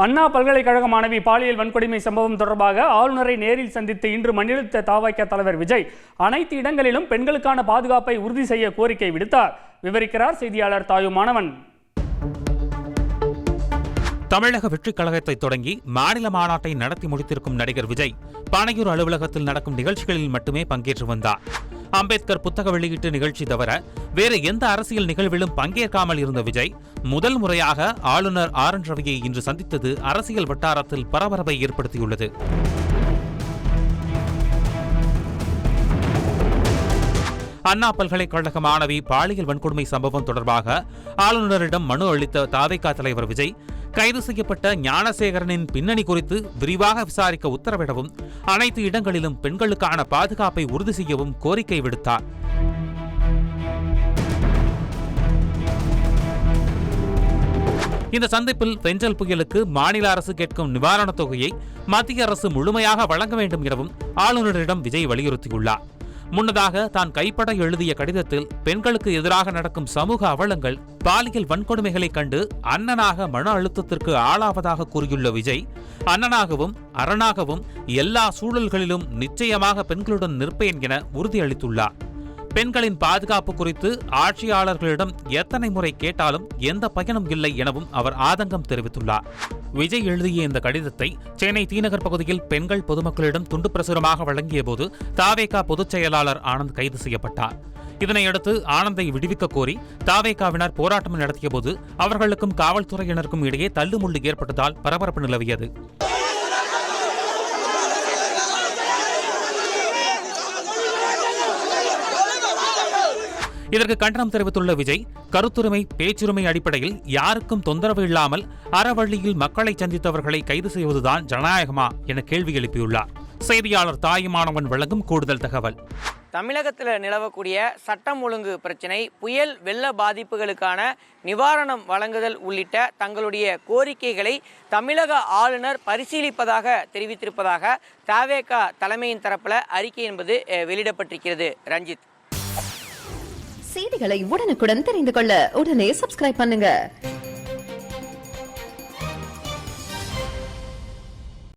அண்ணா பல்கலைக்கழக மாணவி பாலியல் வன்கொடுமை சம்பவம் தொடர்பாக ஆளுநரை நேரில் சந்தித்து இன்று மண்டியெடுத்த தவைக்க தலைவர் விஜய் அனைத்து இடங்களிலும் பெண்களுக்கான பாதுகாப்பை உறுதி செய்ய கோரிக்கை விடுத்தார். விவரிக்கிறார் செய்தியாளர் தாயுமானவன். தமிழக வெற்றிக் கழகத்தை தொடங்கி மாநில மாநாட்டை நடத்தி முடித்திருக்கும் நடிகர் விஜய் பானையூர் அலுவலகத்தில் நடக்கும் நிகழ்ச்சிகளில் மட்டுமே பங்கேற்று வந்தார். அம்பேத்கர் புத்தக வெளியீட்டு நிகழ்ச்சி தவிர வேறு எந்த அரசியல் நிகழ்விலும் பங்கேற்காமல் இருந்த விஜய் முதல் முறையாக ஆளுநர் ஆர் என் ரவியை இன்று சந்தித்தது அரசியல் வட்டாரத்தில் பரபரப்பை ஏற்படுத்தியுள்ளது. அண்ணா பல்கலைக்கழக மாணவி பாலியல் வன்கொடுமை சம்பவம் தொடர்பாக ஆளுநரிடம் மனு அளித்த தவைக்க தலைவர் விஜய் கைது செய்யப்பட்ட ஞானசேகரனின் பின்னணி குறித்து விரிவாக விசாரிக்க உத்தரவிடவும் அனைத்து இடங்களிலும் பெண்களுக்கான பாதுகாப்பை உறுதி செய்யவும் கோரிக்கை விடுத்தார். இந்த சந்திப்பில் பெஞ்சல் புயலுக்கு மாநில அரசு கேட்கும் நிவாரணத் தொகையை மத்திய அரசு முழுமையாக வழங்க வேண்டும் எனவும் ஆளுநரிடம் விஜய் வலியுறுத்தியுள்ளார். முன்னதாக தான் கைப்பட எழுதிய கடிதத்தில் பெண்களுக்கு எதிராக நடக்கும் சமூக அவலங்கள், பாலியல் வன்கொடுமைகளை கண்டு அண்ணனாக மன அழுத்தத்திற்கு ஆளாவதாக கூறியுள்ள விஜய், அண்ணனாகவும் அரணாகவும் எல்லா சூழல்களிலும் நிச்சயமாக பெண்களுடன் நிற்பேன் என உறுதியளித்துள்ளார். பெண்களின் பாதுகாப்பு குறித்து ஆட்சியாளர்களிடம் எத்தனை முறை கேட்டாலும் எந்த பயனும் இல்லை எனவும் அவர் ஆதங்கம் தெரிவித்துள்ளார். விஜய் எழுதிய இந்த கடிதத்தை சென்னை தீநகர் பகுதியில் பெண்கள் பொதுமக்களிடம் துண்டு பிரசுரமாக வழங்கிய போது தவேக பொதுச் செயலாளர் ஆனந்த் கைது செய்யப்பட்டார். இதனையடுத்து ஆனந்தை விடுவிக்க கோரி தவேகவினர் போராட்டம் நடத்திய போது அவர்களுக்கும் காவல்துறையினருக்கும் இடையே தள்ளுமுள்ளு ஏற்பட்டதால் பரபரப்பு நிலவியது. இதற்கு கண்டனம் தெரிவித்துள்ள விஜய், கருத்துரிமை பேச்சுரிமை அடிப்படையில் யாருக்கும் தொந்தரவு இல்லாமல் அறவழியில் மக்களை சந்தித்தவர்களை கைது செய்வதுதான் ஜனநாயகமா என கேள்வி எழுப்பியுள்ளார். செய்தியாளர் தாயுமானவன் வழங்கும் கூடுதல் தகவல். தமிழகத்தில் நிலவக்கூடிய சட்டம் ஒழுங்கு பிரச்சினை, புயல் வெள்ள பாதிப்புகளுக்கான நிவாரணம் வழங்குதல் உள்ளிட்ட தங்களுடைய கோரிக்கைகளை தமிழக ஆளுநர் பரிசீலிப்பதாக தெரிவித்திருப்பதாக தவேக தலைமையின் தரப்பில் அறிக்கை என்பது வெளியிடப்பட்டிருக்கிறது. ரஞ்சித், செய்திகளை உடனுக்குடன் தெரிந்து கொள்ள உடனே சப்ஸ்கிரைப் பண்ணுங்க.